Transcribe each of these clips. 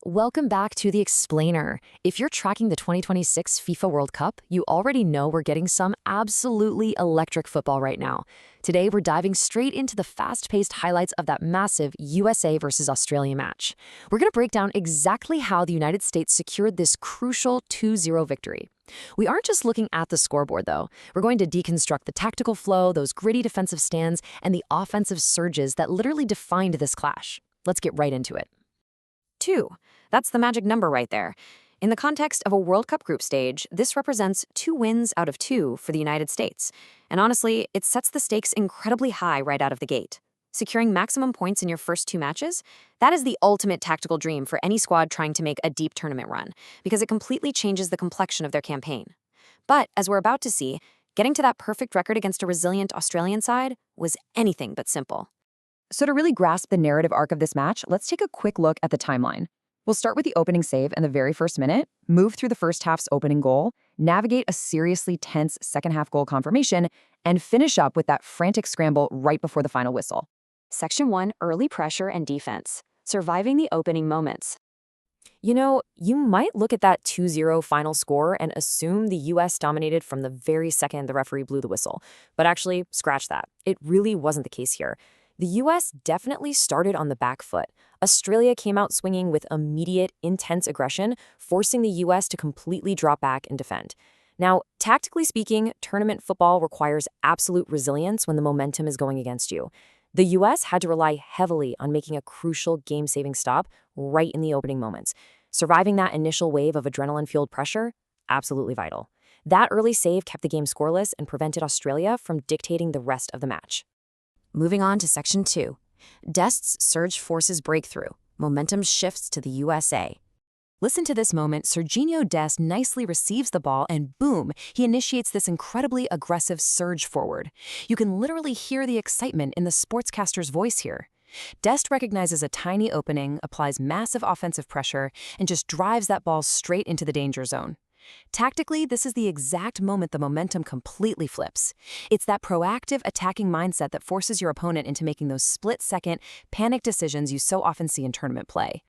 Welcome back to The Explainer. If you're tracking the 2026 FIFA World Cup, you already know we're getting some absolutely electric football right now. Today, we're diving straight into the fast-paced highlights of that massive USA versus Australia match. We're going to break down exactly how the United States secured this crucial 2-0 victory. We aren't just looking at the scoreboard, though. We're going to deconstruct the tactical flow, those gritty defensive stands, and the offensive surges that literally defined this clash. Let's get right into it. 2. That's the magic number right there. In the context of a World Cup group stage, this represents 2 wins out of 2 for the United States. And honestly, it sets the stakes incredibly high right out of the gate. Securing maximum points in your first 2 matches? That is the ultimate tactical dream for any squad trying to make a deep tournament run, because it completely changes the complexion of their campaign. But, as we're about to see, getting to that perfect record against a resilient Australian side was anything but simple. So to really grasp the narrative arc of this match, let's take a quick look at the timeline. We'll start with the opening save in the very first minute, move through the first half's opening goal, navigate a seriously tense second half goal confirmation, and finish up with that frantic scramble right before the final whistle. Section 1, Early Pressure and Defense. Surviving the opening moments. You know, you might look at that 2-0 final score and assume the U.S. dominated from the very second the referee blew the whistle. But actually, scratch that. It really wasn't the case here. The U.S. definitely started on the back foot. Australia came out swinging with immediate, intense aggression, forcing the U.S. to completely drop back and defend. Now, tactically speaking, tournament football requires absolute resilience when the momentum is going against you. The U.S. had to rely heavily on making a crucial game-saving stop right in the opening moments. Surviving that initial wave of adrenaline-fueled pressure? Absolutely vital. That early save kept the game scoreless and prevented Australia from dictating the rest of the match. Moving on to Section 2. Dest's surge forces breakthrough. Momentum shifts to the USA. Listen to this moment. Serginho Dest nicely receives the ball and boom, he initiates this incredibly aggressive surge forward. You can literally hear the excitement in the sportscaster's voice here. Dest recognizes a tiny opening, applies massive offensive pressure, and just drives that ball straight into the danger zone. Tactically, this is the exact moment the momentum completely flips. It's that proactive attacking mindset that forces your opponent into making those split-second, panic decisions you so often see in tournament play.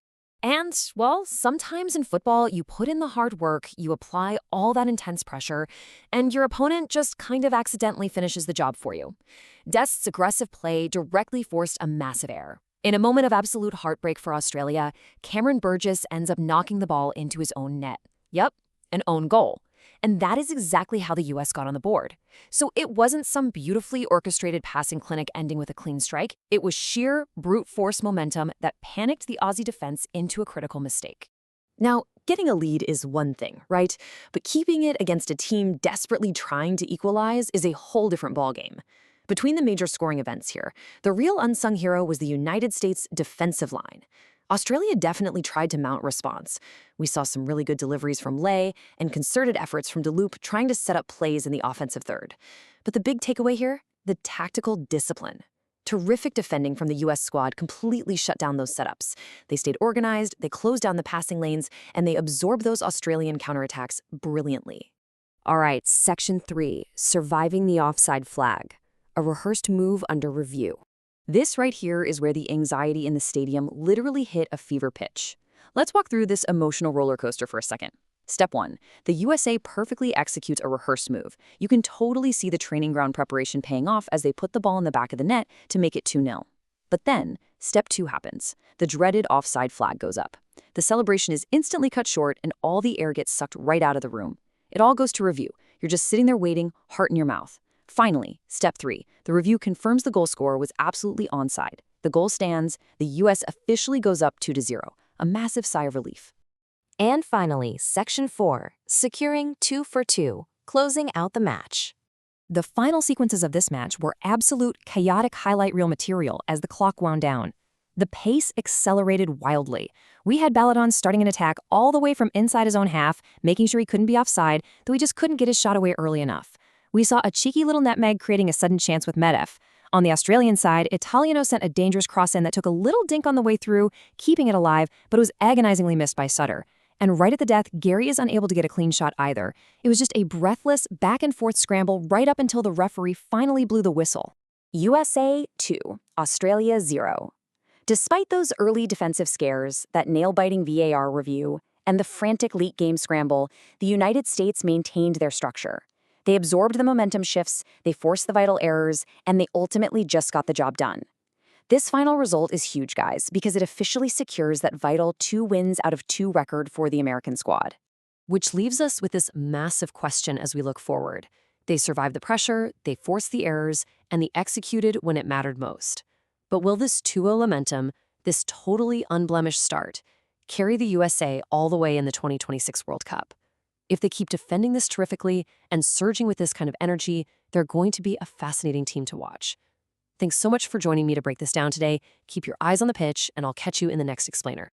And, well, sometimes in football, you put in the hard work, you apply all that intense pressure, and your opponent just kind of accidentally finishes the job for you. Dest's aggressive play directly forced a massive error. In a moment of absolute heartbreak for Australia, Cameron Burgess ends up knocking the ball into his own net. Yep. An own goal. And that is exactly how the U.S. got on the board. So it wasn't some beautifully orchestrated passing clinic ending with a clean strike. It was sheer brute force momentum that panicked the Aussie defense into a critical mistake. Now, getting a lead is one thing, right? But keeping it against a team desperately trying to equalize is a whole different ballgame. Between the major scoring events here, the real unsung hero was the United States defensive line. Australia definitely tried to mount response. We saw some really good deliveries from Lay and concerted efforts from DeLoop trying to set up plays in the offensive third. But the big takeaway here? The tactical discipline. Terrific defending from the U.S. squad completely shut down those setups. They stayed organized, they closed down the passing lanes, and they absorbed those Australian counterattacks brilliantly. All right, Section 3, Surviving the Offside Flag. A rehearsed move under review. This right here is where the anxiety in the stadium literally hit a fever pitch. Let's walk through this emotional roller coaster for a second. Step 1. The USA perfectly executes a rehearsed move. You can totally see the training ground preparation paying off as they put the ball in the back of the net to make it 2-0. But then, Step 2 happens. The dreaded offside flag goes up. The celebration is instantly cut short and all the air gets sucked right out of the room. It all goes to review. You're just sitting there waiting, heart in your mouth. Finally, Step 3, the review confirms the goal scorer was absolutely onside. The goal stands, the U.S. officially goes up 2-0, a massive sigh of relief. And finally, Section 4, Securing 2 for 2, closing out the match. The final sequences of this match were absolute chaotic highlight reel material as the clock wound down. The pace accelerated wildly. We had Baladon starting an attack all the way from inside his own half, making sure he couldn't be offside, though he just couldn't get his shot away early enough. We saw a cheeky little nutmeg creating a sudden chance with Medef. On the Australian side, Italiano sent a dangerous cross in that took a little dink on the way through, keeping it alive, but it was agonizingly missed by Sutter. And right at the death, Gary is unable to get a clean shot either. It was just a breathless, back-and-forth scramble right up until the referee finally blew the whistle. USA 2, Australia 0. Despite those early defensive scares, that nail-biting VAR review, and the frantic late game scramble, the United States maintained their structure. They absorbed the momentum shifts, they forced the vital errors, and they ultimately just got the job done. This final result is huge, guys, because it officially secures that vital 2 wins out of 2 record for the American squad. Which leaves us with this massive question as we look forward. They survived the pressure, they forced the errors, and they executed when it mattered most. But will this 2-0 momentum, this totally unblemished start, carry the USA all the way in the 2026 World Cup? If they keep defending this terrifically and surging with this kind of energy, they're going to be a fascinating team to watch. Thanks so much for joining me to break this down today. Keep your eyes on the pitch, and I'll catch you in the next explainer.